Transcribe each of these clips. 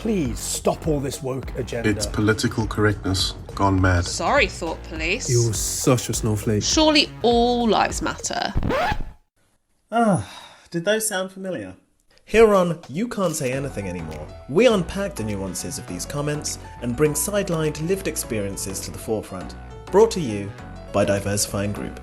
Please stop all this woke agenda. It's political correctness gone mad. Sorry, Thought Police. You're such a snowflake. Surely all lives matter. Did those sound familiar? Here on You Can't Say Anything Anymore, we unpack the nuances of these comments and bring sidelined lived experiences to the forefront. Brought to you by Diversifying Group.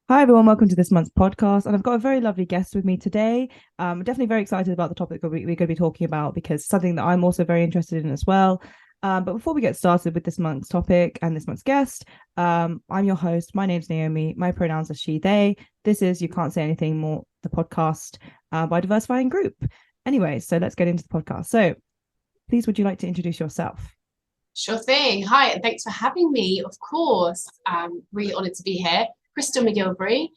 Hi everyone, welcome to this month's podcast, and I've got a very lovely guest with me today. I'm definitely very excited about the topic that we're going to be talking about because it's something that I'm also very interested in as well. But before we get started with this month's topic and this month's guest, I'm your host. My name's Naomi. My pronouns are she, they. This is You Can't Say Anything More, the podcast by Diversifying Group. Anyway, so let's get into the podcast. So please, would you like to introduce yourself? Sure thing. Hi, and thanks for having me. Of course, I'm really honoured to be here. Krystle McGilvery,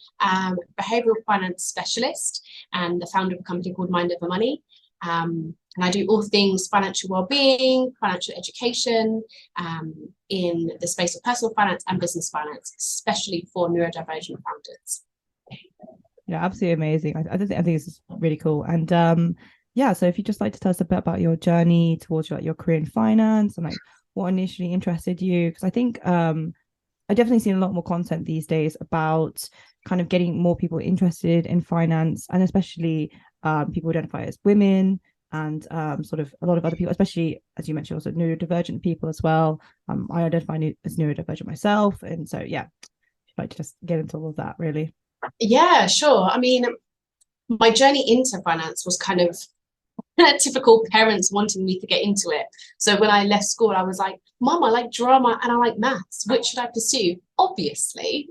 behavioural finance specialist and the founder of a company called Mind Over Money. And I do all things financial well-being, financial education in the space of personal finance and business finance, especially for neurodivergent founders. Yeah, absolutely amazing. I think this is really cool. And so if you'd just like to tell us a bit about your journey towards your career in finance and like what initially interested you, because I think I've definitely seen a lot more content these days about kind of getting more people interested in finance, and especially people who identify as women and sort of a lot of other people, especially, as you mentioned, also neurodivergent people as well. I identify as neurodivergent myself. And so, yeah, I'd like to just get into all of that, really. Yeah, sure. I mean, my journey into finance was kind of typical parents wanting me to get into it. So when I left school, I was like, Mum, I like drama and I like maths. Which should I pursue? Obviously,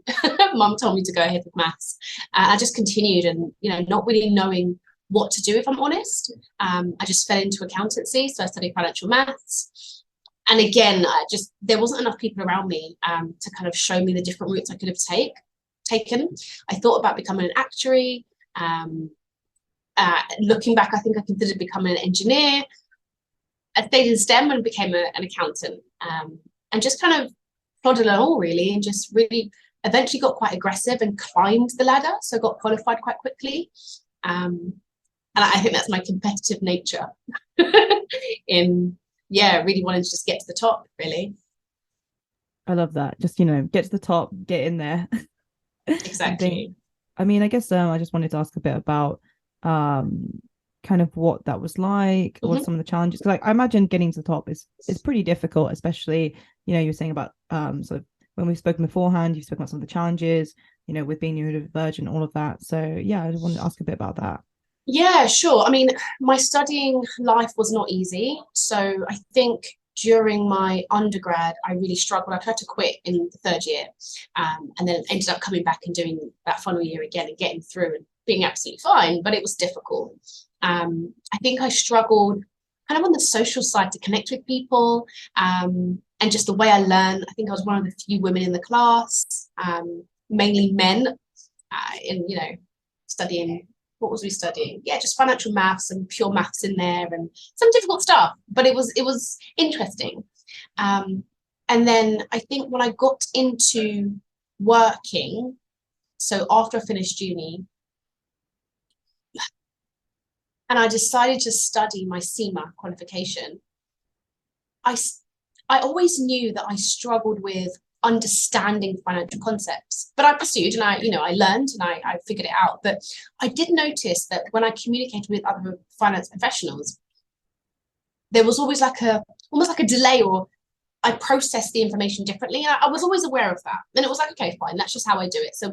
Mum told me to go ahead with maths. I just continued and, not really knowing what to do, if I'm honest. I just fell into accountancy. So I studied financial maths. And again, there wasn't enough people around me to kind of show me the different routes I could have taken. I thought about becoming an actuary. Looking back, I think I considered becoming an engineer. I stayed in STEM and became an accountant, and just kind of plodded along really, and just really eventually got quite aggressive and climbed the ladder. So got qualified quite quickly, and I think that's my competitive nature really wanting to just get to the top, really. I love that. Just, get to the top, get in there. Exactly. I guess I just wanted to ask a bit about kind of what that was like, or some of the challenges, because I imagine getting to the top is pretty difficult, especially you were saying about sort of when we've spoken beforehand, you've spoken about some of the challenges with being neurodivergent, all of that. So yeah, I just wanted to ask a bit about that. Yeah, sure. I mean, my studying life was not easy. So I think during my undergrad, I really struggled. I tried to quit in the third year, and then ended up coming back and doing that final year again and getting through and being absolutely fine, but it was difficult. I think I struggled kind of on the social side to connect with people, and just the way I learned. I think I was one of the few women in the class, mainly men, studying. What was we studying? Yeah, just financial maths and pure maths in there, and some difficult stuff, but it was interesting. And then I think when I got into working, so after I finished uni, and I decided to study my CIMA qualification, I always knew that I struggled with understanding financial concepts, but I pursued and I learned and I figured it out. But I did notice that when I communicated with other finance professionals, there was always almost like a delay, or I processed the information differently. And I was always aware of that. And it was like, okay, fine, that's just how I do it. So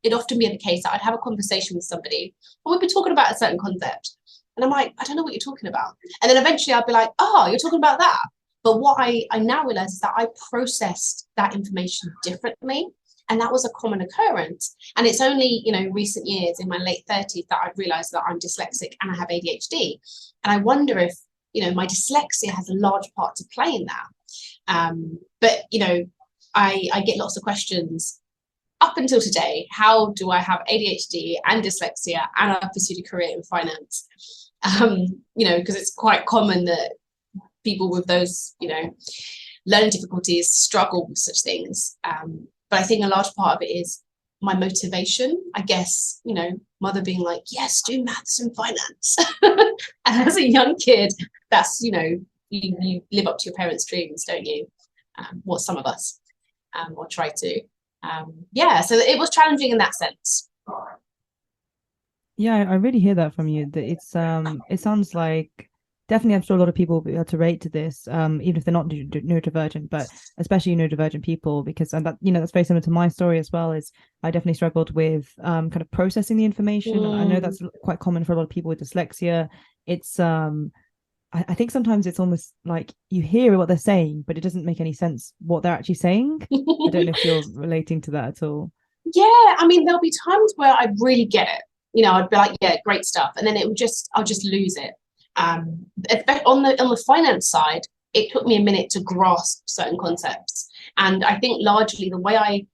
it'd often be the case that I'd have a conversation with somebody and we'd be talking about a certain concept. And I'm like, I don't know what you're talking about. And then eventually I'd be like, oh, you're talking about that. But what I now realize is that I processed that information differently. And that was a common occurrence. And it's only, recent years in my late 30s that I've realized that I'm dyslexic and I have ADHD. And I wonder if, my dyslexia has a large part to play in that. But I get lots of questions up until today. How do I have ADHD and dyslexia and I've pursued a career in finance? Because it's quite common that people with those, learning difficulties struggle with such things. But I think a large part of it is my motivation, I guess, mother being like, yes, do maths and finance. And as a young kid, that's, you live up to your parents' dreams, don't you? Well, some of us, or try to. So it was challenging in that sense. Yeah, I really hear that from you. That it sounds like definitely I'm sure a lot of people will be able to relate to this, even if they're not neurodivergent, but especially neurodivergent people, because that that's very similar to my story as well. Is I definitely struggled with kind of processing the information. And I know that's quite common for a lot of people with dyslexia. It's I think sometimes it's almost like you hear what they're saying, but it doesn't make any sense what they're actually saying. I don't know if you're relating to that at all. Yeah, I mean, there'll be times where I really get it. I'd be like, yeah, great stuff. And then I'll just lose it. On the finance side, it took me a minute to grasp certain concepts. And I think largely the way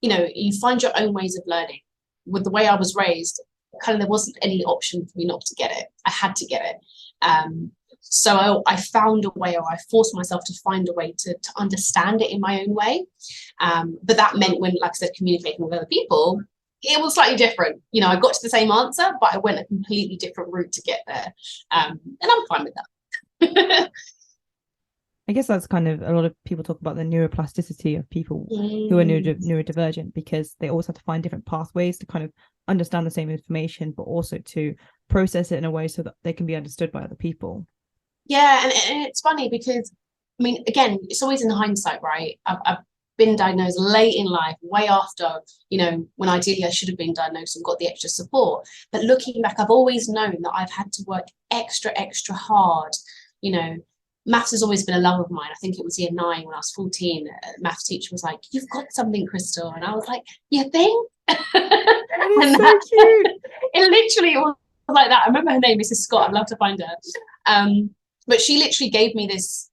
you find your own ways of learning. With the way I was raised, kind of there wasn't any option for me not to get it. I had to get it. So I found a way, or I forced myself to find a way to understand it in my own way. But that meant when, like I said, communicating with other people, it was slightly different. I got to the same answer, but I went a completely different route to get there. And I'm fine with that. I guess that's kind of, a lot of people talk about the neuroplasticity of people who are neurodivergent, because they always have to find different pathways to kind of understand the same information, but also to process it in a way so that they can be understood by other people. Yeah, and it's funny because, I mean, again, it's always in hindsight, right? I've been diagnosed late in life, way after, when ideally I should have been diagnosed and got the extra support. But looking back, I've always known that I've had to work extra hard. Maths has always been a love of mine. I think it was year 9 when I was 14. A maths teacher was like, "You've got something, Krystle." And I was like, "You think?" That is so cute. It literally was like that. I remember her name, Mrs. Scott. I'd love to find her. But she literally gave me this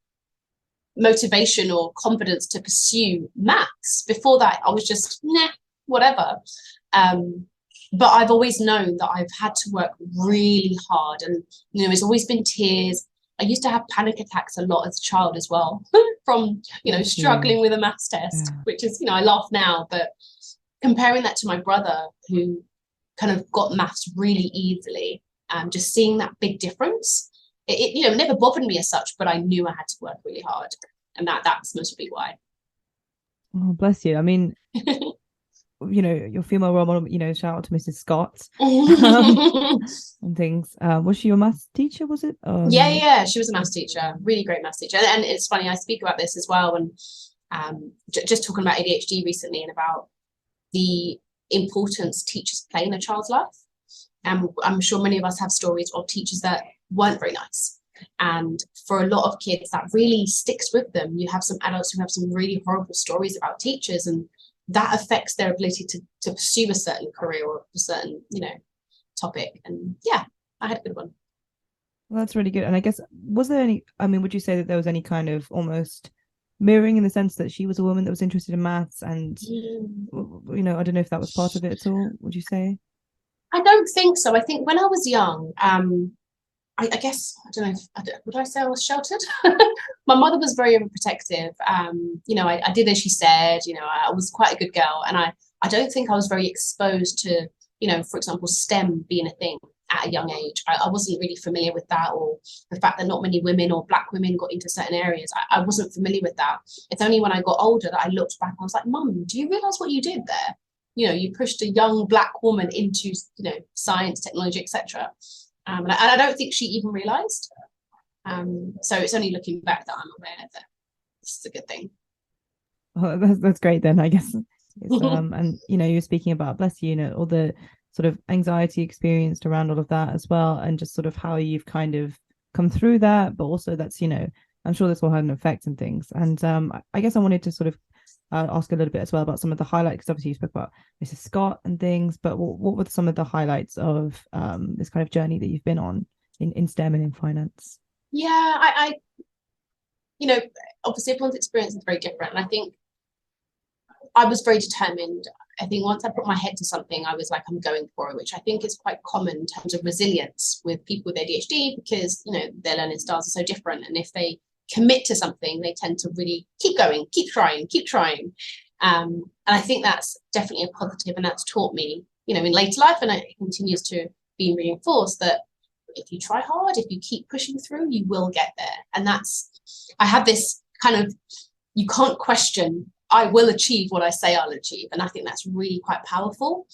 motivation or confidence to pursue maths. Before that, I was just, whatever. But I've always known that I've had to work really hard. And, it's always been tears. I used to have panic attacks a lot as a child as well, from, struggling with a maths test, which is, I laugh now, but comparing that to my brother, who kind of got maths really easily, just seeing that big difference, it never bothered me as such, but I knew I had to work really hard. And that's mostly why. Oh, bless you. I mean, your female role model, shout out to Mrs. Scott and things. Was she your maths teacher, was it? Yeah, she was a maths teacher, really great maths teacher. And it's funny, I speak about this as well, and just talking about ADHD recently and about the importance teachers play in a child's life. I'm sure many of us have stories of teachers that weren't very nice. And for a lot of kids, that really sticks with them. You have some adults who have some really horrible stories about teachers, and that affects their ability to pursue a certain career or a certain, topic. And yeah, I had a good one. Well, that's really good. And I guess, was there any, would you say that there was any kind of almost mirroring in the sense that she was a woman that was interested in maths and, I don't know if that was part of it at all, would you say? I don't think so. I think when I was young, I guess, I don't know, would I say I was sheltered? My mother was very overprotective. I did as she said, I was quite a good girl. And I don't think I was very exposed to, for example, STEM being a thing at a young age. I wasn't really familiar with that, or the fact that not many women or Black women got into certain areas. I wasn't familiar with that. It's only when I got older that I looked back and I was like, Mum, do you realise what you did there? You pushed a young Black woman into, science, technology, etc. And I don't think she even realised. So it's only looking back that I'm aware that this is a good thing. Oh, that's great then, I guess. And you're speaking about, bless you, all the sort of anxiety experienced around all of that as well, and just sort of how you've kind of come through that, but also that's, I'm sure this will have an effect and things. And I guess I wanted to sort of ask a little bit as well about some of the highlights, because obviously you spoke about Mrs. Scott and things, but what were some of the highlights of this kind of journey that you've been on in STEM and in finance? Yeah, I obviously everyone's experience is very different, and I think I was very determined. I think once I put my head to something, I was like, I'm going for it, which I think is quite common in terms of resilience with people with ADHD, because their learning styles are so different, and if they commit to something, they tend to really keep going, keep trying. And I think that's definitely a positive, and that's taught me, in later life, and it continues to be reinforced, that if you try hard, if you keep pushing through, you will get there. And I have this kind of, you can't question, I will achieve what I say I'll achieve. And I think that's really quite powerful.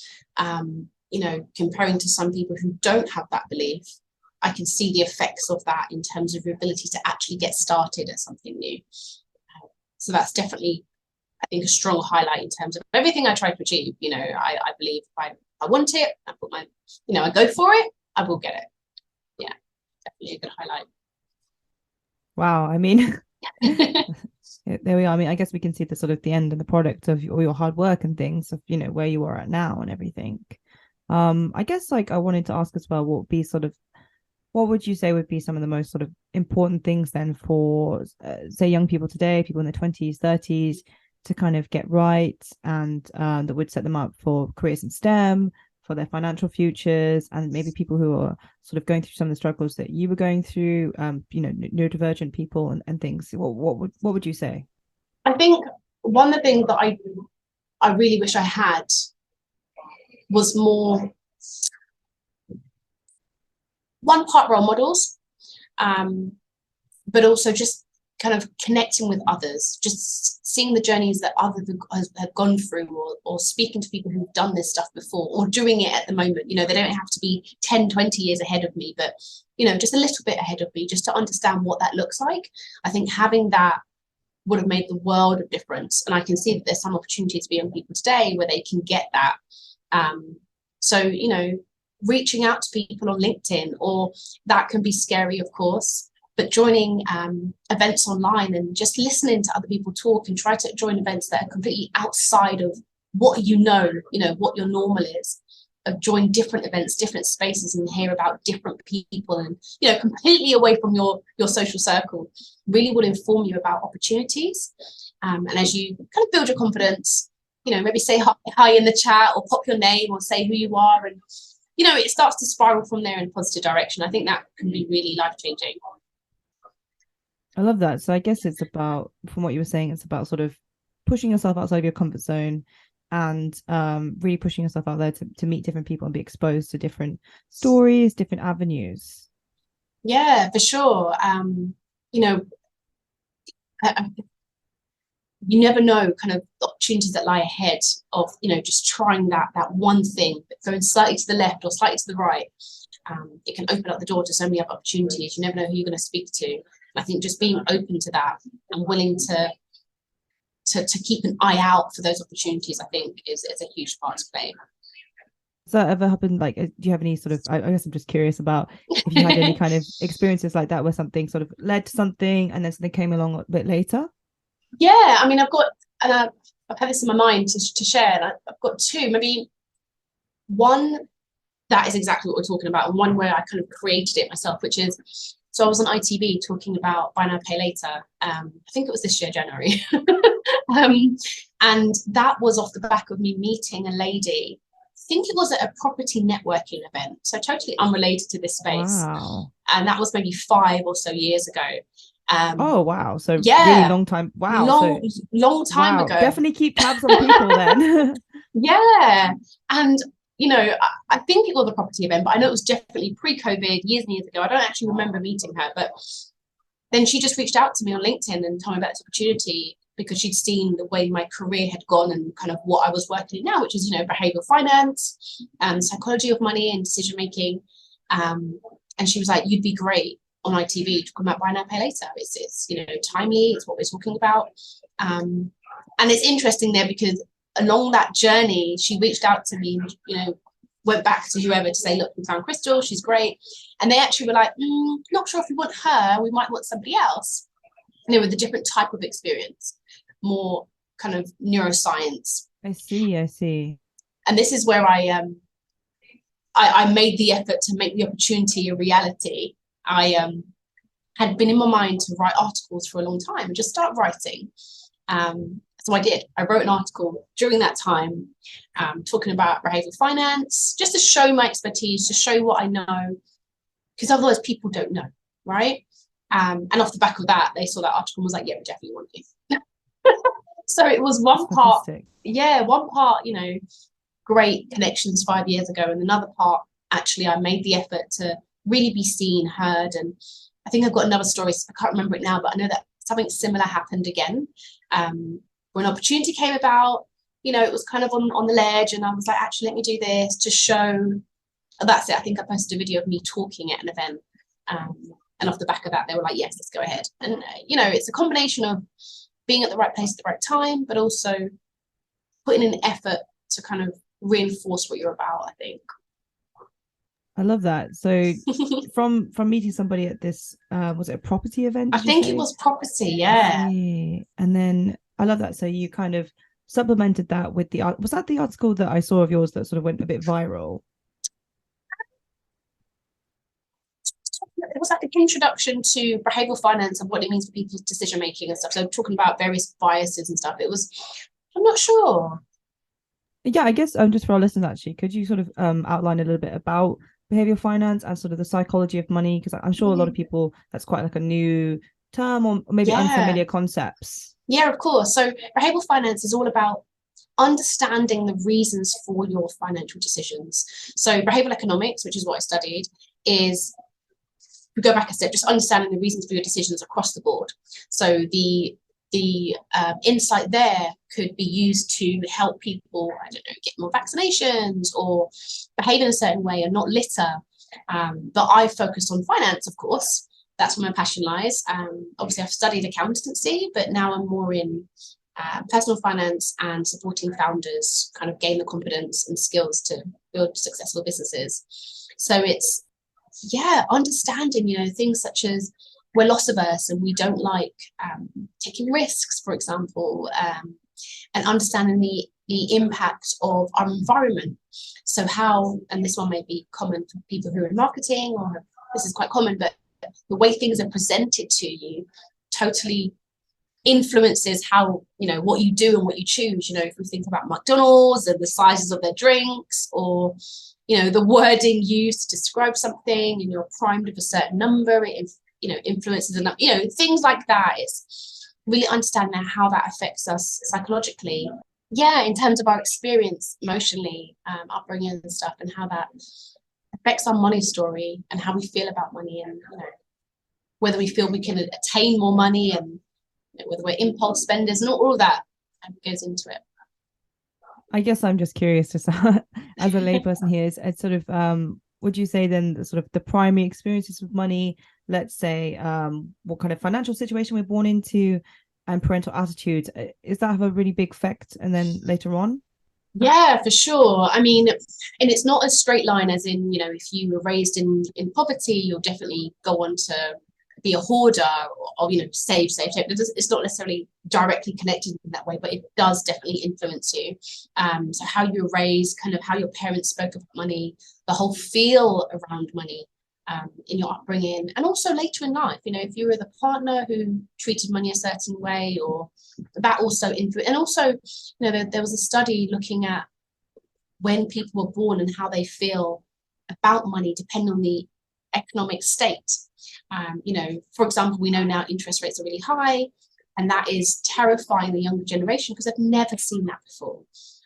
Comparing to some people who don't have that belief, I can see the effects of that in terms of your ability to actually get started at something new. So that's definitely, I think, a strong highlight in terms of everything I try to achieve. I believe if I want it, I put my, I go for it, I will get it. Yeah, definitely a good highlight. Wow. I mean, there we are. I mean, I guess we can see the sort of the end and the product of all your hard work and things of, where you are at now and everything. I guess I wanted to ask as well, what would you say would be some of the most sort of important things then for, say, young people today, people in their 20s, 30s, to kind of get right, and that would set them up for careers in STEM, for their financial futures, and maybe people who are sort of going through some of the struggles that you were going through, neurodivergent people and things. What would you say? I think one of the things that I really wish I had was more, one part role models, but also just kind of connecting with others, just seeing the journeys that others have gone through, or speaking to people who've done this stuff before or doing it at the moment. They don't have to be 10, 20 years ahead of me, but, just a little bit ahead of me, just to understand what that looks like. I think having that would have made the world of difference. And I can see that there's some opportunities for young people today where they can get that. So, reaching out to people on LinkedIn, or that can be scary, of course, but joining events online and just listening to other people talk, and try to join events that are completely outside of what what your normal is. Join different events, different spaces, and hear about different people, and completely away from your social circle, really will inform you about opportunities. And as you kind of build your confidence, maybe say hi in the chat, or pop your name, or say who you are, and it starts to spiral from there in a positive direction. I think that can be really life-changing. I love that. So I guess it's about, from what you were saying, it's about sort of pushing yourself outside of your comfort zone, and really pushing yourself out there to meet different people and be exposed to different stories, different avenues. Yeah, for sure. You never know kind of the opportunities that lie ahead of, just trying that one thing, but going slightly to the left or slightly to the right. It can open up the door to so many other opportunities. You never know who you're going to speak to. And I think just being open to that and willing to keep an eye out for those opportunities, I think is a huge part to play. Has that ever happened? Like, do you have any sort of, I guess I'm just curious about if you had any kind of experiences like that, where something sort of led to something and then something came along a bit later? Yeah, I mean, I've had this in my mind to share, and I've got two, maybe one that is exactly what we're talking about, and one where I kind of created it myself, which is, so I was on ITV talking about buy now, pay later. I think it was this year, January. And that was off the back of me meeting a lady. I think it was at a property networking event, so totally unrelated to this space. Wow. And that was maybe 5 or so years ago. Oh wow, so yeah, really long time. Wow, long time ago. Definitely keep tabs on people then. Yeah, and I think it was a property event, but I know it was definitely pre-COVID, years and years ago. I don't actually remember meeting her, but then she just reached out to me on LinkedIn and told me about this opportunity, because she'd seen the way my career had gone and kind of what I was working in now, which is behavioural finance and psychology of money and decision making. And she was like, "You'd be great on ITV to come out buy now, pay later. It's timely. It's what we're talking about." And it's interesting there, because along that journey, she reached out to me and, went back to whoever to say, "Look, we found Krystle, she's great." And they actually were like, "Not sure if we want her, we might want somebody else." With a different type of experience, more kind of neuroscience. I see. And this is where I made the effort to make the opportunity a reality. I had been in my mind to write articles for a long time and just start writing. So I did. I wrote an article during that time, talking about behavioural finance, just to show my expertise, to show what I know, because otherwise people don't know, right? And off the back of that, they saw that article and was like, "Yeah, we definitely want you." So it was one That's part, fantastic. one part, great connections 5 years ago, and another part, actually, I made the effort to really be seen, heard, and I think I've got another story. I can't remember it now, but I know that something similar happened again. When an opportunity came about, it was kind of on the ledge, and I was like, actually, let me do this to show. That's it. I think I posted a video of me talking at an event, and off the back of that, they were like, yes, let's go ahead. And it's a combination of being at the right place at the right time, but also putting in effort to kind of reinforce what you're about, I think. I love that. So from meeting somebody at this, was it a property event? I think it was property, yeah. And then I love that. So you kind of supplemented that with was that the article that I saw of yours that sort of went a bit viral? It was like an introduction to behavioural finance and what it means for people's decision making and stuff. So talking about various biases and stuff. I'm not sure. Yeah, I guess just for our listeners, actually, could you sort of outline a little bit about behavioral finance and sort of the psychology of money? Because I'm sure a lot of people, that's quite like a new term or maybe unfamiliar concepts. Yeah, of course. So behavioral finance is all about understanding the reasons for your financial decisions. So behavioral economics, which is what I studied, is, we go back a step, just understanding the reasons for your decisions across the board. So the insight there could be used to help people, I don't know, get more vaccinations or behave in a certain way and not litter. But I focused on finance, of course. That's where my passion lies. Obviously, I've studied accountancy, but now I'm more in personal finance and supporting founders kind of gain the confidence and skills to build successful businesses. So it's, understanding, things such as we're loss averse and we don't like taking risks, for example, and understanding the impact of our environment. So how, and this one may be common for people who are in marketing, or this is quite common, but the way things are presented to you totally influences how, what you do and what you choose. If we think about McDonald's and the sizes of their drinks, or the wording used to describe something, and you're primed with a certain number, it influences enough, things like that. It's really understanding how that affects us psychologically, in terms of our experience emotionally, upbringing and stuff, and how that affects our money story and how we feel about money, and whether we feel we can attain more money, and whether we're impulse spenders, and all of that goes into it. I guess I'm just curious to as a layperson here, it's sort of would you say then the sort of the primary experiences with money, let's say what kind of financial situation we're born into and parental attitudes, is that have a really big effect and then later on? Yeah, for sure. I mean, and it's not a straight line, as in, if you were raised in poverty, you'll definitely go on to be a hoarder, or save. It's not necessarily directly connected in that way, but it does definitely influence you. So how you were raised, kind of how your parents spoke about money, the whole feel around money in your upbringing, and also later in life, if you were the partner who treated money a certain way, or that also influenced. And also, there was a study looking at when people were born and how they feel about money depending on the economic state. For example, we know now interest rates are really high, and that is terrifying the younger generation because they've never seen that before.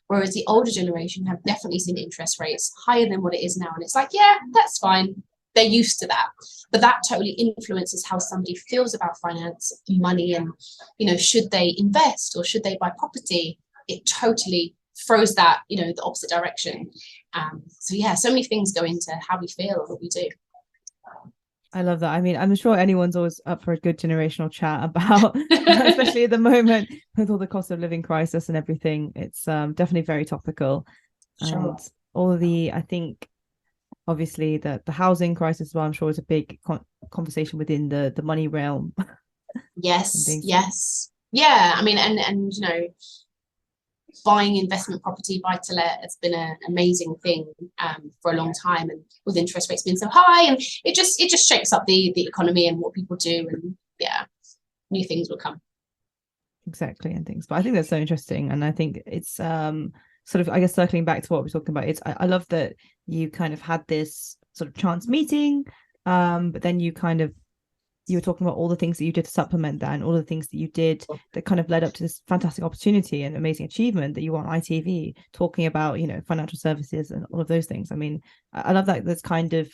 Whereas the older generation have definitely seen interest rates higher than what it is now. And it's like, yeah, that's fine. They're used to that. But that totally influences how somebody feels about finance, money, and, should they invest or should they buy property? It totally throws that, the opposite direction. So many things go into how we feel and what we do. I love that. I mean, I'm sure anyone's always up for a good generational chat about, especially at the moment with all the cost of living crisis and everything. It's definitely very topical. Sure. And all of I think, obviously, the housing crisis as well, I'm sure is a big conversation within the money realm. Yes. Yeah. I mean, and buying investment property, buy to let, has been an amazing thing for a long time, and with interest rates being so high, and it just shakes up the economy and what people do, and new things will come. Exactly, and things. But I think that's so interesting, and I think it's sort of, I guess, circling back to what we're talking about. I love that you kind of had this sort of chance meeting, but then you kind of you were talking about all the things that you did to supplement that, and all the things that you did that kind of led up to this fantastic opportunity and amazing achievement that you were on ITV talking about, financial services and all of those things. I mean, I love that there's kind of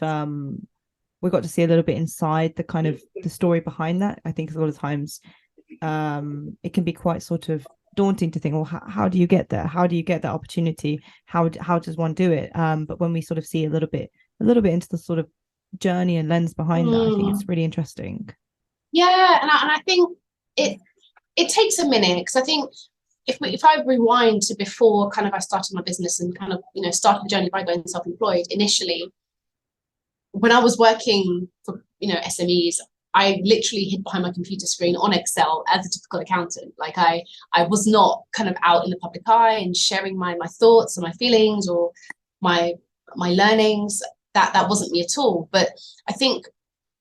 we got to see a little bit inside the kind of the story behind that. I think a lot of times it can be quite sort of daunting to think, well, how do you get there? How do you get that opportunity? How does one do it? But when we sort of see a little bit into the sort of journey and lens behind that, I think it's really interesting. Yeah, and I think it takes a minute, because I think if I rewind to before kind of I started my business and kind of started the journey by going self-employed initially, when I was working for SMEs, I literally hid behind my computer screen on Excel as a typical accountant. Like I was not kind of out in the public eye and sharing my thoughts and my feelings or my learnings. That wasn't me at all. But I think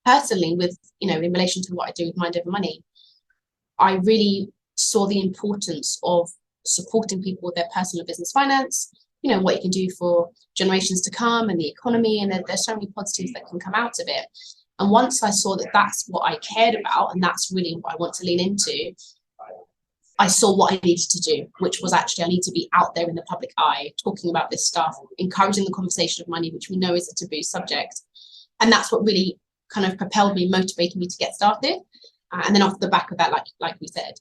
personally, with in relation to what I do with Mind Over Money, I really saw the importance of supporting people with their personal business finance, what you can do for generations to come and the economy, and there's so many positives that can come out of it. And once I saw that that's what I cared about and that's really what I want to lean into, I saw what I needed to do, which was actually I need to be out there in the public eye, talking about this stuff, encouraging the conversation of money, which we know is a taboo subject. And that's what really kind of propelled me, motivated me to get started. And then off the back of that, like we said,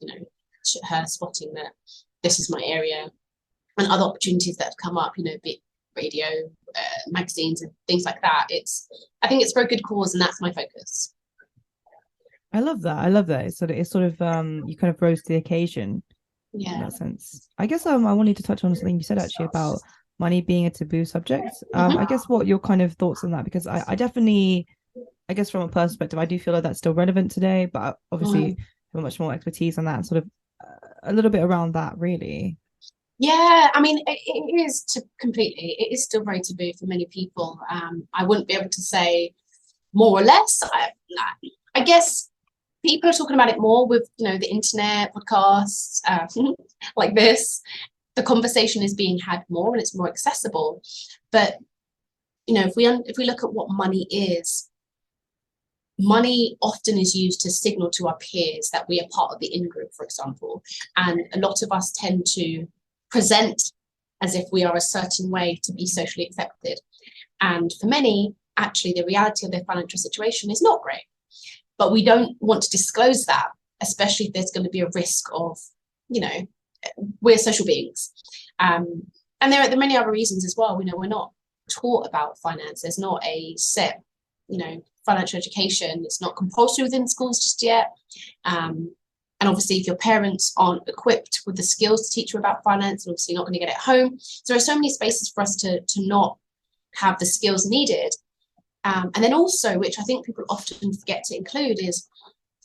her spotting that this is my area and other opportunities that have come up, be it radio, magazines and things like that. I think it's for a good cause, and that's my focus. I love that. It's sort of you kind of rose to the occasion. Yeah, in that sense. I guess I wanted to touch on something you said actually about money being a taboo subject. I guess what your kind of thoughts on that, because I definitely, I guess from a personal perspective, I do feel like that's still relevant today, but obviously have much more expertise on that and sort of a little bit around that really. Yeah, I mean, it is it is still very taboo for many people. I wouldn't be able to say more or less. I guess people are talking about it more with, the internet, podcasts, like this. The conversation is being had more and it's more accessible. But, if we look at what money is, money often is used to signal to our peers that we are part of the in-group, for example. And a lot of us tend to present as if we are a certain way to be socially accepted. And for many, actually, the reality of their financial situation is not great. But we don't want to disclose that, especially if there's going to be a risk of, we're social beings. And there are many other reasons as well. We're not taught about finance. There's not a set, financial education. It's not compulsory within schools just yet. And obviously, if your parents aren't equipped with the skills to teach you about finance, obviously you're not going to get it at home. So there are so many spaces for us to not have the skills needed. And then also, which I think people often forget to include, is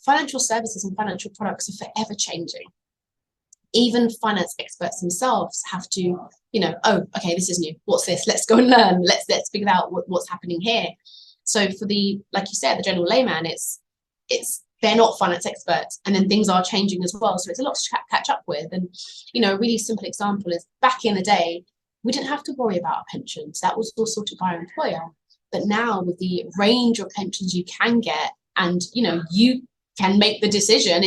financial services and financial products are forever changing. Even finance experts themselves have to, okay, this is new. What's this? Let's go and learn. Let's figure out what's happening here. So for like you said, the general layman, it's they're not finance experts, and then things are changing as well. So it's a lot to catch up with. And, a really simple example is back in the day, we didn't have to worry about our pensions. That was all sorted by our employer. But now with the range of pensions you can get and, you can make the decision,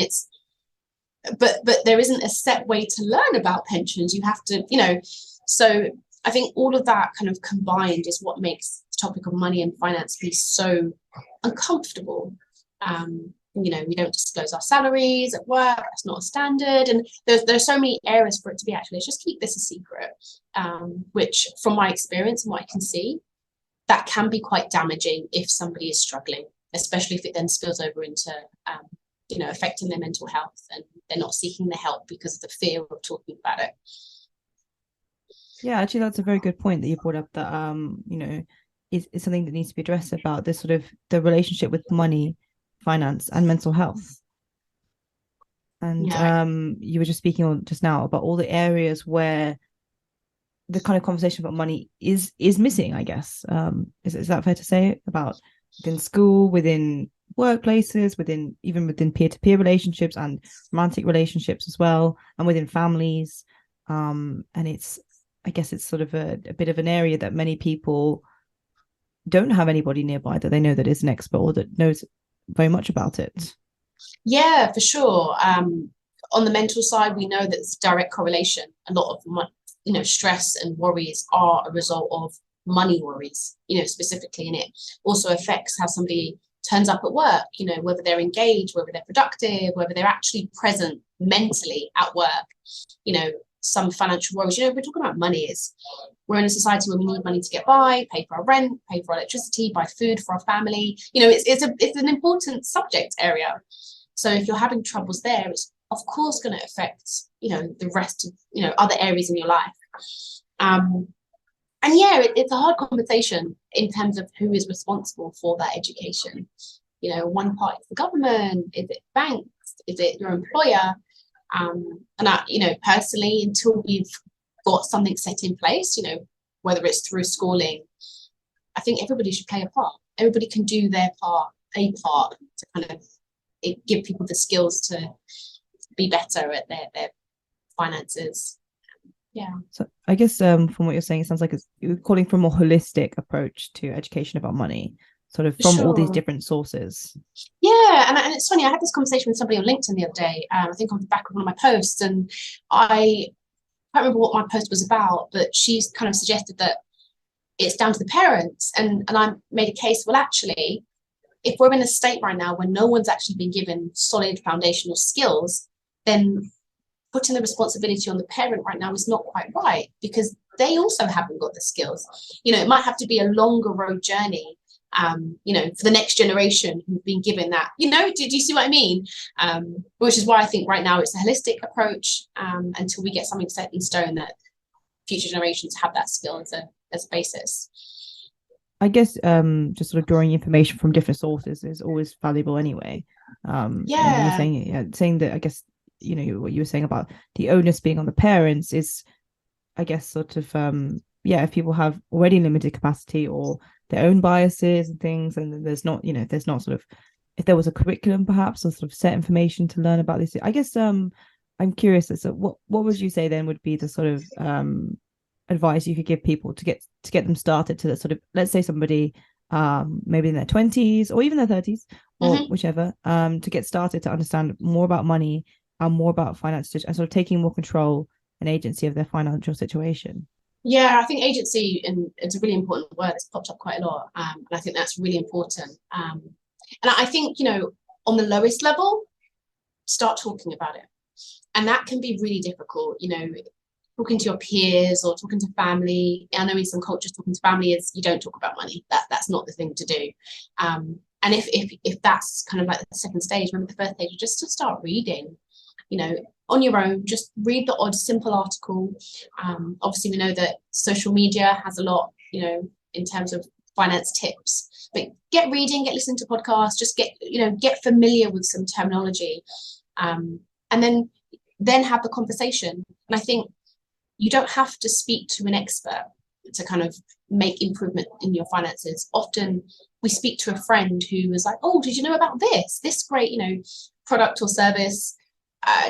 but there isn't a set way to learn about pensions. You have to, so I think all of that kind of combined is what makes the topic of money and finance be so uncomfortable. We don't disclose our salaries at work. That's not a standard. And there's so many areas for it to be actually, let's just keep this a secret, which from my experience and what I can see, that can be quite damaging if somebody is struggling, especially if it then spills over into, affecting their mental health and they're not seeking the help because of the fear of talking about it. Yeah, actually, that's a very good point that you brought up that, is something that needs to be addressed about this sort of the relationship with money, finance and mental health. And you were just speaking on just now about all the areas where the kind of conversation about money is missing, I guess. Is that fair to say? About within school, within workplaces, even within peer-to-peer relationships and romantic relationships as well, and within families. And I guess it's sort of a bit of an area that many people don't have anybody nearby that they know that is an expert or that knows very much about it. Yeah, for sure. On the mental side, we know that there's direct correlation. A lot of stress and worries are a result of money worries, specifically, and it also affects how somebody turns up at work, whether they're engaged, whether they're productive, whether they're actually present mentally at work. Some financial worries, we're talking about money. We're in a society where we need money to get by, pay for our rent, pay for our electricity, buy food for our family. It's an important subject area. So if you're having troubles there, it's of course going to affect, the rest of, other areas in your life. And yeah, it's a hard conversation in terms of who is responsible for that education. One part is the government, is it banks, is it your employer? And I, personally, until we've got something set in place, whether it's through schooling, I think everybody should play a part. Everybody can do their part, a part to kind of give people the skills to be better at their finances. Yeah. So I guess from what you're saying, it sounds like you're calling for a more holistic approach to education about money, sort of from all these different sources. Yeah, and it's funny, I had this conversation with somebody on LinkedIn the other day, I think on the back of one of my posts, and I can't remember what my post was about, but she's kind of suggested that it's down to the parents, and I made a case, well, actually, if we're in a state right now where no one's actually been given solid foundational skills, then putting the responsibility on the parent right now is not quite right, because they also haven't got the skills. It might have to be a longer road journey, for the next generation who've been given that, do you see what I mean? Which is why I think right now it's a holistic approach, until we get something set in stone that future generations have that skill as a basis. I guess just sort of drawing information from different sources is always valuable anyway. And you're saying that, I guess, what you were saying about the onus being on the parents is, I guess, sort of if people have already limited capacity or their own biases and things, and there's not sort of, if there was a curriculum perhaps or sort of set information to learn about this, I guess I'm curious as to what would you say then would be the sort of advice you could give people to get them started to that sort of, let's say somebody maybe in their 20s or even their 30s or whichever, to get started to understand more about money and more about finance and sort of taking more control and agency of their financial situation? Yeah, I think agency, and it's a really important word that's popped up quite a lot, and I think that's really important. And I think, on the lowest level, start talking about it, and that can be really difficult. Talking to your peers or talking to family. I know in some cultures, talking to family is you don't talk about money. That's not the thing to do. And if that's kind of like the second stage, remember the first stage, just to start reading. On your own, just read the odd simple article. Obviously, we know that social media has a lot, in terms of finance tips. But get reading, get listening to podcasts, just get familiar with some terminology, and then have the conversation. And I think you don't have to speak to an expert to kind of make improvement in your finances. Often we speak to a friend who is like, oh, did you know about this great, product or service?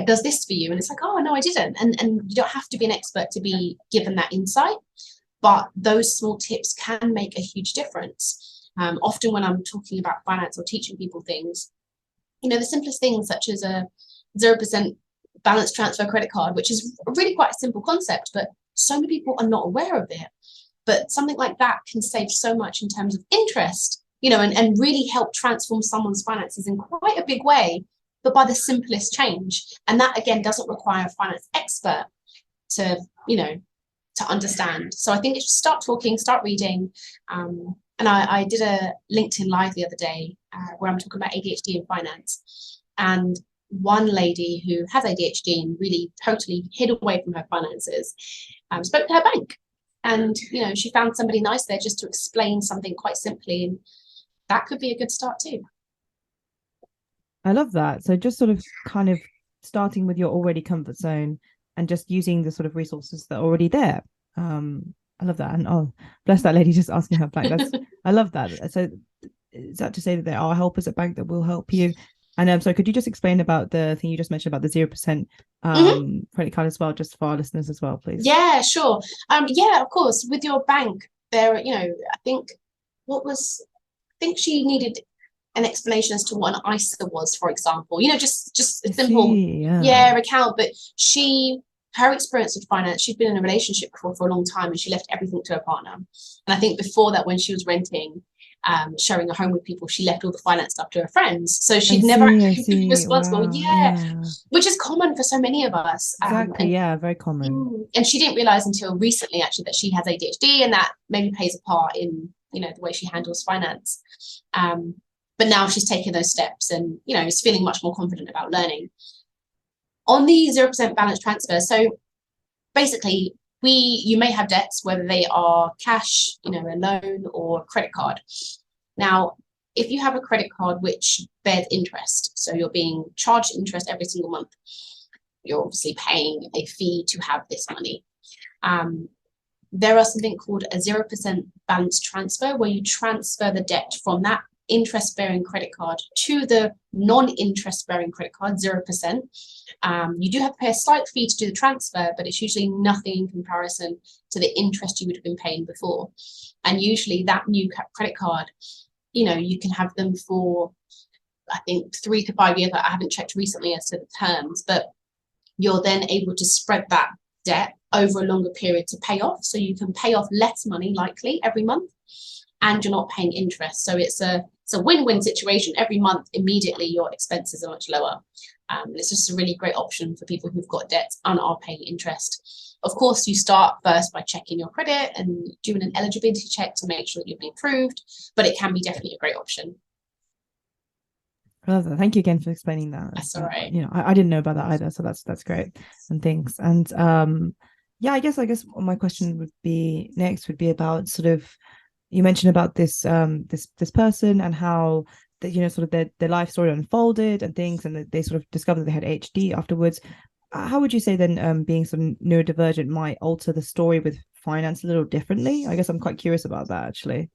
Does this for you? And it's like, oh no, I didn't. And you don't have to be an expert to be given that insight, but those small tips can make a huge difference. Often when I'm talking about finance or teaching people things, the simplest things such as a 0% balance transfer credit card, which is really quite a simple concept, but so many people are not aware of it. But something like that can save so much in terms of interest, and really help transform someone's finances in quite a big way, but by the simplest change. And that, again, doesn't require a finance expert to understand. So I think it's just start talking, start reading. And I did a LinkedIn Live the other day where I'm talking about ADHD in finance. And one lady who has ADHD and really totally hid away from her finances spoke to her bank. And, she found somebody nice there just to explain something quite simply. And that could be a good start too. I love that. So just sort of kind of starting with your already comfort zone and just using the sort of resources that are already there. I love that. And oh, bless that lady just asking her bank. I love that. So is that to say that there are helpers at bank that will help you? And so could you just explain about the thing you just mentioned about the 0% credit card as well, just for our listeners as well, please? Yeah, sure. Yeah, of course. With your bank, there, I think she needed an explanation as to what an ISA was, for example. Just a I simple see, yeah. account. But her experience with finance, she'd been in a relationship for a long time, and she left everything to her partner. And I think before that, when she was renting, sharing a home with people, she left all the finance stuff to her friends. So she'd never actually been responsible. Wow, Yeah, which is common for so many of us. exactly. Yeah, very common. And she didn't realize until recently, actually, that she has ADHD, and that maybe plays a part in, the way she handles finance. But now she's taken those steps and, is feeling much more confident about learning. On the 0% balance transfer, so basically, you may have debts, whether they are cash, a loan, or a credit card. Now, if you have a credit card which bears interest, so you're being charged interest every single month, you're obviously paying a fee to have this money. There are something called a 0% balance transfer, where you transfer the debt from that interest-bearing credit card to the non-interest-bearing credit card, 0%. You do have to pay a slight fee to do the transfer, but it's usually nothing in comparison to the interest you would have been paying before. And usually that new credit card, you can have them for, I think, 3 to 5 years. I haven't checked recently as to the terms, but you're then able to spread that debt over a longer period to pay off. So you can pay off less money, likely, every month, and you're not paying interest. So it's a win-win situation. Every month, immediately, your expenses are much lower. It's just a really great option for people who've got debts and are paying interest. Of course, you start first by checking your credit and doing an eligibility check to make sure that you've been approved, but it can be definitely a great option. I love that. Thank you again for explaining that. That's all right. I didn't know about that either, so that's great and things. And I guess my question would be about sort of, you mentioned about this this person and how that, sort of their life story unfolded and things, and that they sort of discovered that they had ADHD afterwards. How would you say then being sort of neurodivergent might alter the story with finance a little differently? I guess I'm quite curious about that, actually.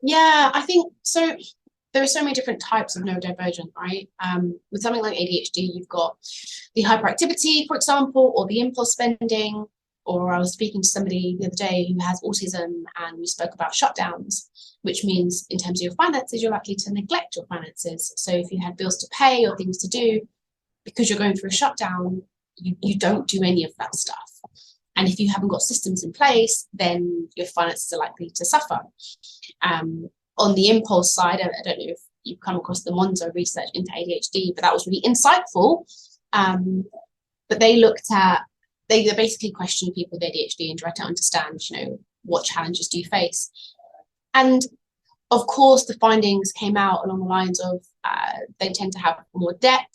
Yeah, I think so. There are so many different types of neurodivergent, right? With something like ADHD, you've got the hyperactivity, for example, or the impulse spending. Or I was speaking to somebody the other day who has autism, and we spoke about shutdowns, which means in terms of your finances, you're likely to neglect your finances. So if you had bills to pay or things to do, because you're going through a shutdown, you don't do any of that stuff. And if you haven't got systems in place, then your finances are likely to suffer. On the impulse side, I don't know if you've come across the Monzo research into ADHD, but that was really insightful. But they looked at, they basically questioned people with ADHD and tried to understand, what challenges do you face? And of course, the findings came out along the lines of they tend to have more debt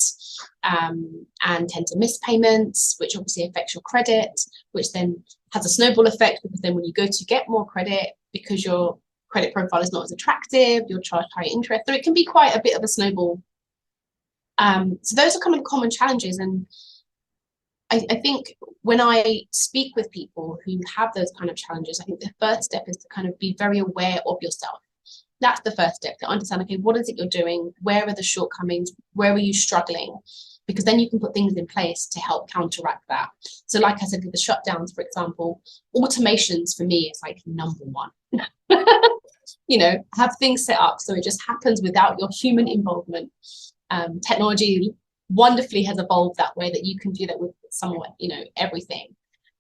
and tend to miss payments, which obviously affects your credit, which then has a snowball effect, because then when you go to get more credit, because your credit profile is not as attractive, you're charged higher interest. So it can be quite a bit of a snowball. So those are common challenges. And I think when I speak with people who have those kind of challenges, I think the first step is to kind of be very aware of yourself. That's the first step, to understand, okay, what is it you're doing? Where are the shortcomings? Where are you struggling? Because then you can put things in place to help counteract that. So like I said, with the shutdowns, for example, automations for me is like number one. Have things set up so it just happens without your human involvement. Technology wonderfully has evolved that way, that you can do that with somewhat, everything.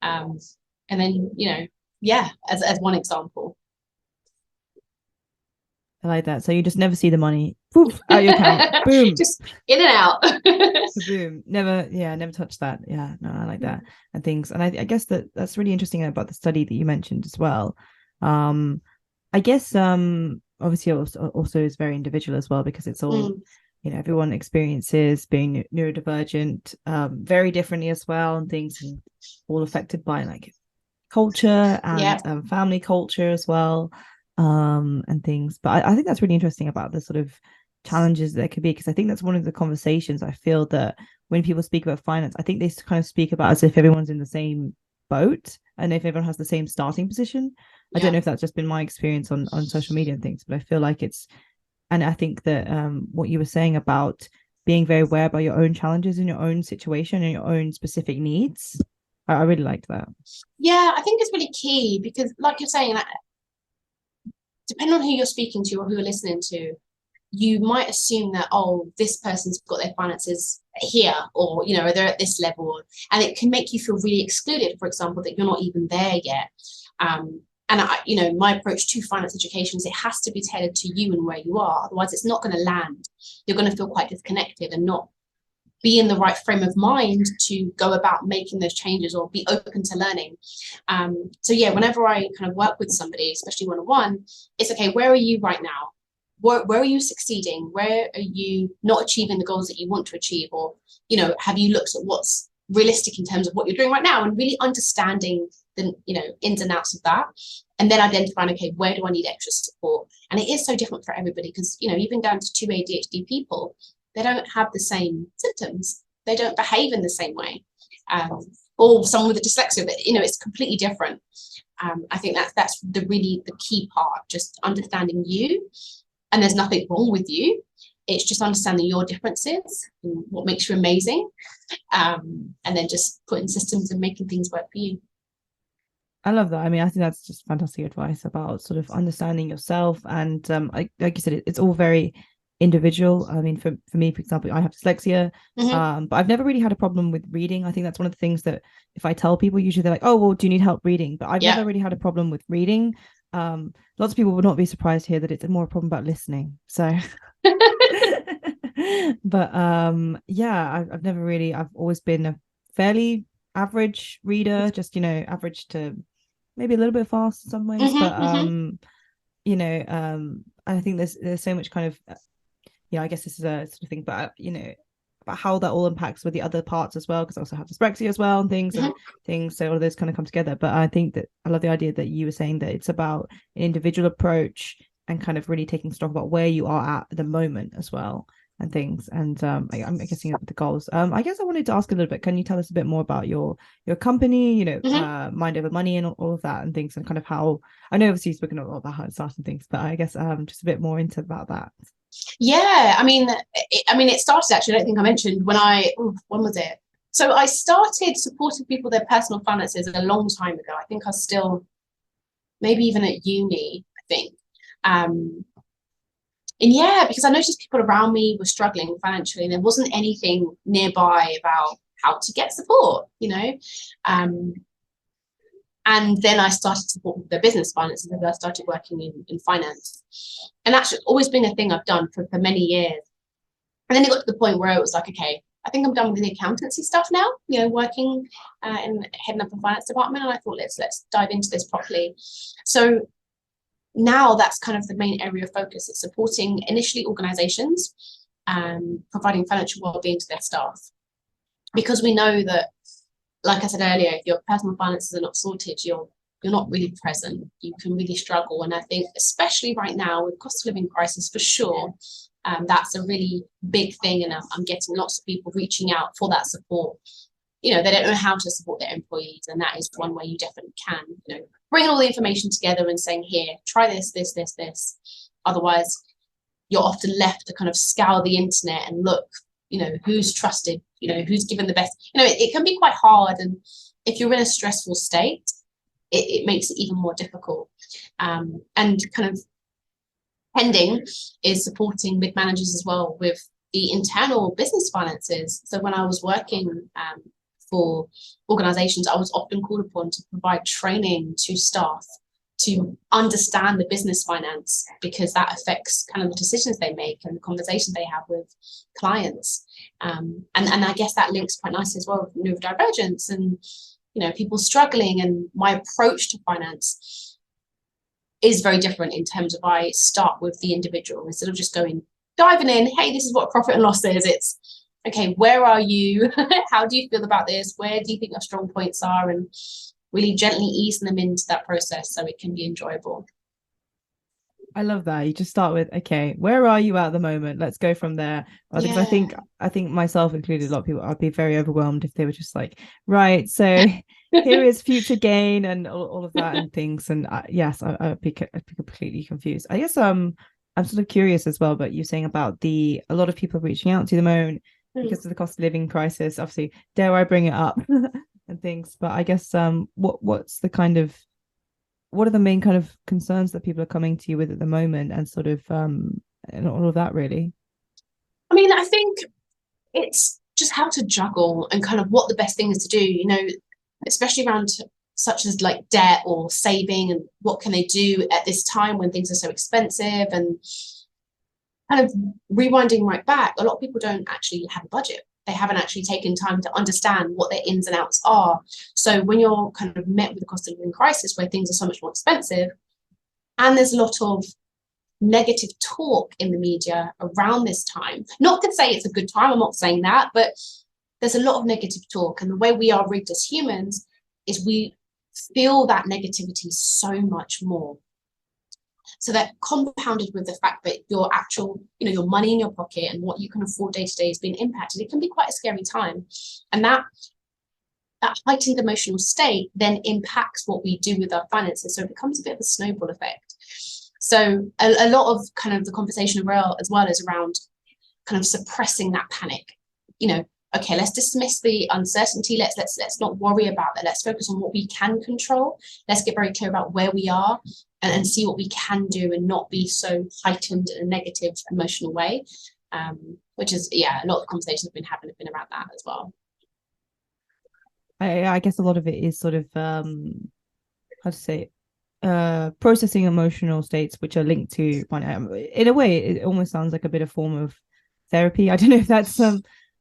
And then, as one example. I like that. So you just never see the money, poof, out your account, boom, just in and out. boom. Never touch that. Yeah, no, I like that and things. And I guess that's really interesting about the study that you mentioned as well. I guess obviously also is very individual as well, because it's all everyone experiences being neurodivergent very differently as well, and things, and all affected by like culture and family culture as well. And things, but I think that's really interesting about the sort of challenges there could be, because I think that's one of the conversations I feel that when people speak about finance, I think they kind of speak about as if everyone's in the same boat and if everyone has the same starting position. I don't know if that's just been my experience on social media and things, but I feel like it's, and I think that what you were saying about being very aware about your own challenges in your own situation and your own specific needs, I really liked that. Yeah, I think it's really key, because like you're saying, depending on who you're speaking to or who you're listening to, you might assume that, oh, this person's got their finances here, or, you know, they're at this level, and it can make you feel really excluded, for example, that you're not even there yet. And I, you know, my approach to finance education is it has to be tailored to you and where you are. Otherwise, it's not going to land. You're going to feel quite disconnected and not be in the right frame of mind to go about making those changes or be open to learning. So yeah, whenever I kind of work with somebody, especially one-on-one, it's okay, where are you right now? Where are you succeeding? Where are you not achieving the goals that you want to achieve? Or, you know, have you looked at what's realistic in terms of what you're doing right now, and really understanding the, you know, ins and outs of that, and then identifying, okay, where do I need extra support? And it is so different for everybody, because, you know, even down to 2 ADHD people, they don't have the same symptoms, they don't behave in the same way, or someone with a dyslexia, that, you know, it's completely different. I think that's the key part, just understanding you, and there's nothing wrong with you. It's just understanding your differences and what makes you amazing, and then just putting systems and making things work for you. I love that. I mean, I think that's just fantastic advice about sort of understanding yourself. And like you said, it's all very individual. I mean, for me, for example, I have dyslexia, but I've never really had a problem with reading. I think that's one of the things that if I tell people, usually they're like, oh, well, do you need help reading? But I've never really had a problem with reading. Lots of people would not be surprised here that it's more a problem about listening. So but yeah, I've always been a fairly average reader, just, you know, average to maybe a little bit fast in some ways, but you know, I think there's so much kind of, you know, I guess this is a sort of thing, but you know, about how that all impacts with the other parts as well, because I also have dyslexia as well and things, so all of those kind of come together. But I think that I love the idea that you were saying that it's about an individual approach and kind of really taking stock about where you are at the moment as well and things. And I'm guessing the goals. I guess I wanted to ask a little bit, can you tell us a bit more about your company, you know, Mind Over Money and all of that and things, and kind of how, I know obviously you've spoken a lot about how it started and things, but I guess just a bit more into about that. Yeah, I mean, it started, actually, I don't think I mentioned, when was it? So I started supporting people with their personal finances a long time ago. I think I was still maybe even at uni, I think. And yeah, because I noticed people around me were struggling financially, and there wasn't anything nearby about how to get support, you know. And then I started to support their business finances as I started working in finance. And that's always been a thing I've done for many years. And then it got to the point where it was like, okay, I think I'm done with the accountancy stuff now, you know, working and heading up the finance department. And I thought, let's dive into this properly. So now that's kind of the main area of focus. It's supporting initially organizations, providing financial well-being to their staff. Because we know that, like I said earlier, if your personal finances are not sorted, you're not really present. You can really struggle. And I think especially right now with cost of living crisis, for sure, that's a really big thing. And I'm getting lots of people reaching out for that support. You know, they don't know how to support their employees. And that is one way you definitely can, you know, bring all the information together and saying, here, try this. Otherwise, you're often left to kind of scour the internet and look, you know, who's trusted, you know, who's given the best. You know, it can be quite hard. And if you're in a stressful state, it makes it even more difficult. And kind of pending is supporting mid managers as well with the internal business finances. So when I was working for organizations, I was often called upon to provide training to staff to understand the business finance, because that affects kind of the decisions they make and the conversations they have with clients. And I guess that links quite nicely as well with neurodivergence and, you know, people struggling. And my approach to finance is very different in terms of I start with the individual instead of just diving in, hey, this is what profit and loss is. It's, okay, where are you? How do you feel about this? Where do you think your strong points are? And really gently easing them into that process so it can be enjoyable. I love that. You just start with, okay, where are you at the moment? Let's go from there. Because I think myself included, a lot of people, I'd be very overwhelmed if they were just like, right, so here is future gain and all of that and things. And I'd be completely confused. I guess I'm sort of curious as well, but you're saying about a lot of people reaching out to you at the moment because of the cost of living crisis. Obviously, dare I bring it up? And things, but I guess what's the kind of, what are the main kind of concerns that people are coming to you with at the moment, and sort of and all of that, really? I mean, I think it's just how to juggle and kind of what the best thing is to do, you know, especially around such as like debt or saving, and what can they do at this time when things are so expensive, and kind of rewinding right back. A lot of people don't actually have a budget. They haven't actually taken time to understand what their ins and outs are. So when you're kind of met with the cost of living crisis where things are so much more expensive, and there's a lot of negative talk in the media around this time, not to say it's a good time, I'm not saying that, but there's a lot of negative talk, and the way we are rigged as humans is we feel that negativity so much more. So that compounded with the fact that your actual, you know, your money in your pocket and what you can afford day to day is being impacted, it can be quite a scary time. And that heightened emotional state then impacts what we do with our finances. So it becomes a bit of a snowball effect. So a lot of kind of the conversation as well is around kind of suppressing that panic. You know, okay, let's dismiss the uncertainty. Let's not worry about that. Let's focus on what we can control. Let's get very clear about where we are and see what we can do, and not be so heightened in a negative emotional way. Which is, yeah, a lot of the conversations have been around that as well. I guess a lot of it is sort of how to say processing emotional states which are linked to in a way it almost sounds like a bit of form of therapy. I don't know if that's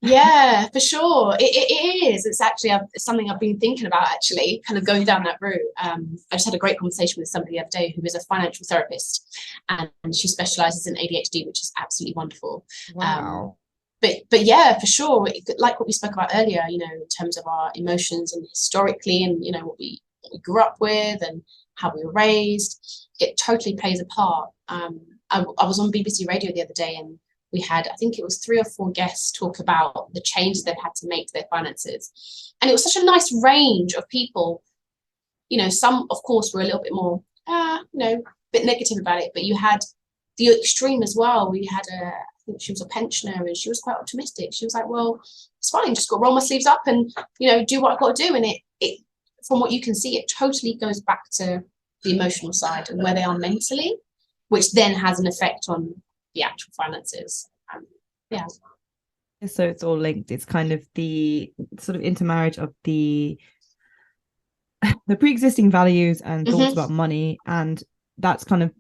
Yeah, for sure. It is. It's actually something I've been thinking about, actually, kind of going down that route. I just had a great conversation with somebody the other day who is a financial therapist, and she specializes in ADHD, which is absolutely wonderful. Wow. But yeah, for sure, like what we spoke about earlier, you know, in terms of our emotions and historically, and, you know, what we grew up with and how we were raised, it totally plays a part. I was on BBC Radio the other day, and we had, I think it was 3 or 4 guests talk about the changes they've had to make to their finances. And it was such a nice range of people. You know, some, of course, were a little bit more, you know, a bit negative about it. But you had the extreme as well. We had I think she was a pensioner, and she was quite optimistic. She was like, well, it's fine, just got to roll my sleeves up and, you know, do what I've got to do. And it from what you can see, it totally goes back to the emotional side and where they are mentally, which then has an effect on the actual finances. Yeah. So it's all linked. It's kind of the sort of intermarriage of the pre-existing values and thoughts about money, and that's kind of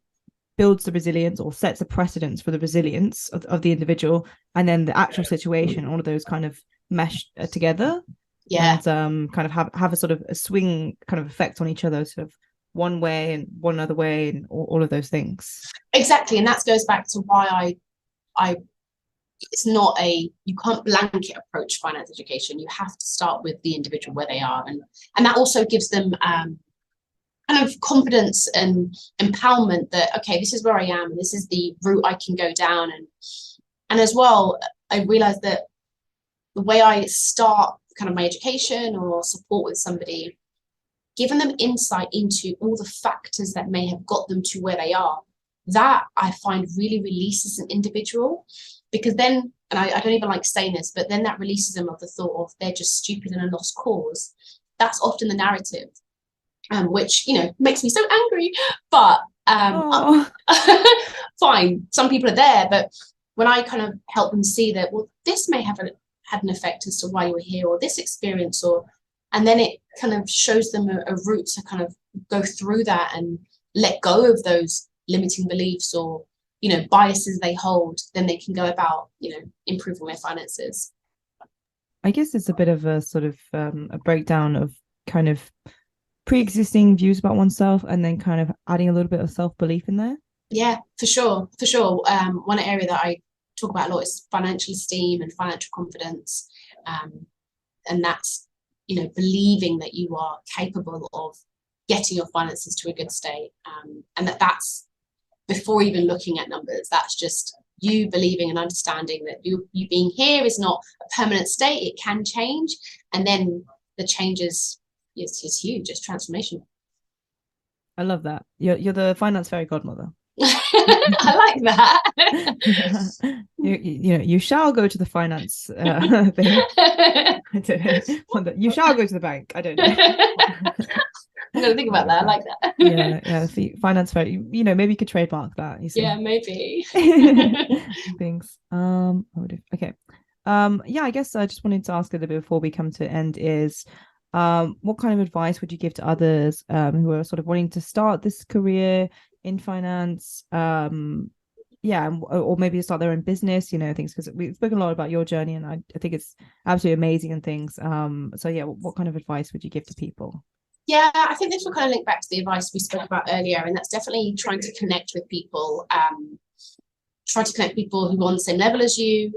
builds the resilience or sets a precedence for the resilience of the individual, and then the actual situation, all of those kind of mesh together. Yeah. And kind of have a sort of a swing kind of effect on each other, sort of one way and one other way, and all of those things. Exactly. And that goes back to why I it's not you can't blanket approach finance education. You have to start with the individual where they are, and that also gives them kind of confidence and empowerment that, okay, this is where I am, and this is the route I can go down. And as well, I realized that the way I start kind of my education or support with somebody, giving them insight into all the factors that may have got them to where they are, that I find really releases an individual. Because then, and I don't even like saying this, but then that releases them of the thought of they're just stupid and a lost cause. That's often the narrative, which, you know, makes me so angry. But fine, some people are there. But when I kind of help them see that, well, this may have had an effect as to why you were here, or this experience, and then it kind of shows them a route to kind of go through that and let go of those limiting beliefs or, you know, biases they hold, then they can go about, you know, improving their finances. I guess it's a bit of a sort of a breakdown of kind of pre-existing views about oneself, and then kind of adding a little bit of self-belief in there. Yeah, for sure. One area that I talk about a lot is financial esteem and financial confidence, and that's, you know, believing that you are capable of getting your finances to a good state, and that's before even looking at numbers. That's just you believing and understanding that you being here is not a permanent state. It can change, and then the changes is huge. It's transformational. I love that. You're the finance fairy godmother. I like that. You shall go to the finance thing. I don't know. You shall go to the bank. I don't know. gonna think about that. I like that. Yeah. Finance fair. Maybe you could trademark that. You see. Yeah, maybe. Things. Okay. Yeah, I guess I just wanted to ask a little bit before we come to end is, what kind of advice would you give to others who are sort of wanting to start this career in finance? Or maybe start their own business, things, because we've spoken a lot about your journey, and I think it's absolutely amazing and things. So yeah, what kind of advice would you give to people? Yeah, I think this will kind of link back to the advice we spoke about earlier, and that's definitely trying to connect with people. Try to connect with people who are on the same level as you.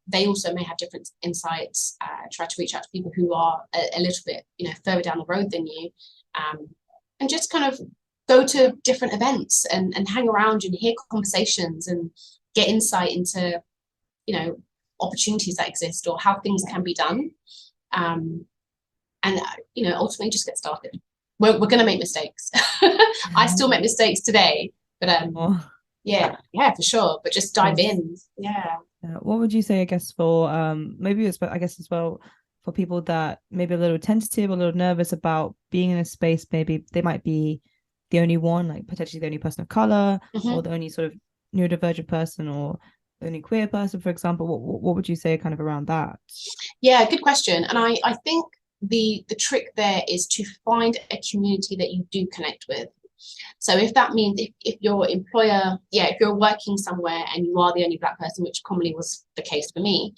They also may have different insights. Try to reach out to people who are a little bit, further down the road than you, and just kind of go to different events and hang around and hear conversations and get insight into, opportunities that exist or how things can be done. And ultimately just get started. We're going to make mistakes. I still make mistakes today, but yeah, for sure. But just dive in. Yeah. What would you say, I guess, for as well, for people that maybe a little tentative, a little nervous about being in a space, maybe they might be the only one, like potentially the only person of color, or the only sort of neurodivergent person, or the only queer person, for example. What would you say kind of around that? Yeah, good question. And I think the trick there is to find a community that you do connect with. So if that means if your employer, if you're working somewhere and you are the only Black person, which commonly was the case for me,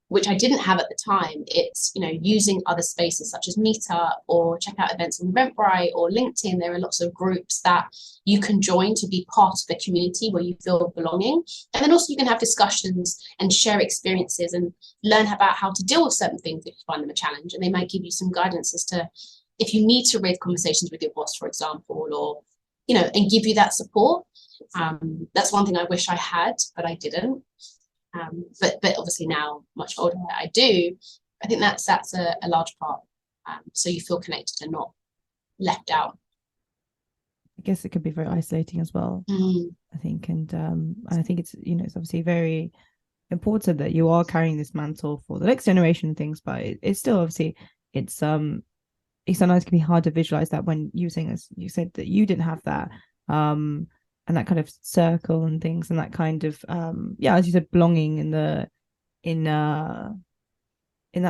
which I didn't have at the time, it's, using other spaces such as Meetup, or check out events on Eventbrite or LinkedIn. There are lots of groups that you can join to be part of a community where you feel belonging. And then also you can have discussions and share experiences and learn about how to deal with certain things if you find them a challenge. And they might give you some guidance as to if you need to raise conversations with your boss, for example, or, and give you that support. That's one thing I wish I had, but I didn't. But obviously now, much older, I do. I think that's a large part. So you feel connected and not left out. I guess it could be very isolating as well. I think, and I think it's it's obviously very important that you are carrying this mantle for the next generation and things. But it's still obviously it sometimes can be hard to visualize that when using, as you said, that you didn't have that. And that kind of circle and things, and that kind of as you said, belonging in that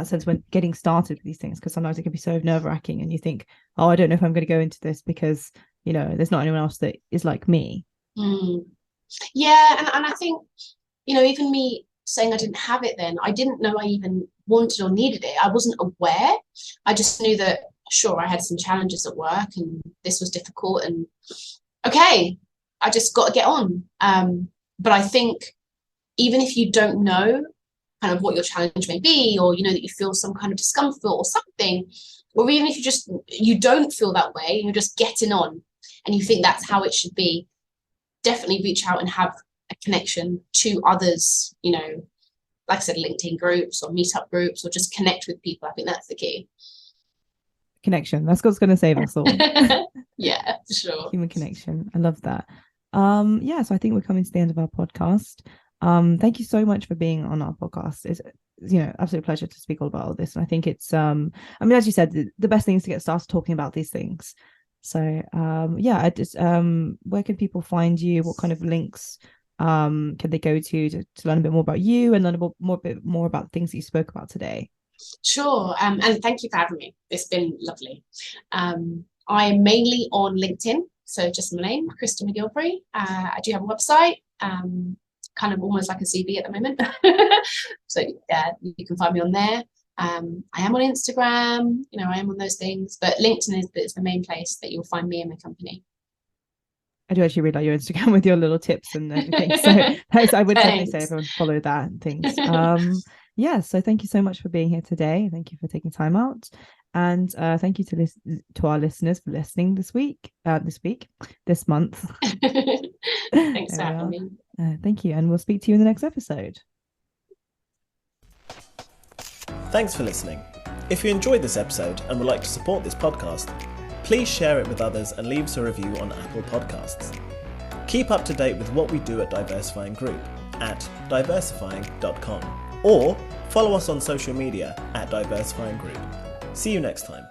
sense when getting started with these things, because sometimes it can be so nerve-wracking and you think, oh, I don't know if I'm going to go into this because there's not anyone else that is like me. Yeah, and I think even me saying I didn't have it then, I didn't know I even wanted or needed it. I wasn't aware. I just knew that sure, I had some challenges at work and this was difficult, and okay, I just got to get on. But I think even if you don't know kind of what your challenge may be, or that you feel some kind of discomfort or something, or even if you don't feel that way, you're just getting on and you think that's how it should be, definitely reach out and have a connection to others, like I said, LinkedIn groups or meetup groups, or just connect with people. I think that's the key. Connection, that's what's going to save us all. Yeah, for sure. Human connection. I love that. So I think we're coming to the end of our podcast. Thank you so much for being on our podcast. It's absolute pleasure to speak all about all this, and I think it's as you said, the best thing is to get started talking about these things. So where can people find you? What kind of links can they go to learn a bit more about you and learn a bit more about the things that you spoke about today? Sure, and thank you for having me. It's been lovely. I am mainly on LinkedIn, so just my name, Krystle McGilvery. I do have a website, kind of almost like a CV at the moment. So yeah, you can find me on there. I am on Instagram, I am on those things, but LinkedIn is the main place that you'll find me and my company. I do actually really like your Instagram with your little tips and everything. So I would definitely say everyone follow that and things. So thank you so much for being here today. Thank you for taking time out. And thank you to our listeners for listening this month. Thanks for having me. Thank you. And we'll speak to you in the next episode. Thanks for listening. If you enjoyed this episode and would like to support this podcast, please share it with others and leave us a review on Apple Podcasts. Keep up to date with what we do at Diversifying Group at diversifying.com, or follow us on social media at Diversifying Group. See you next time.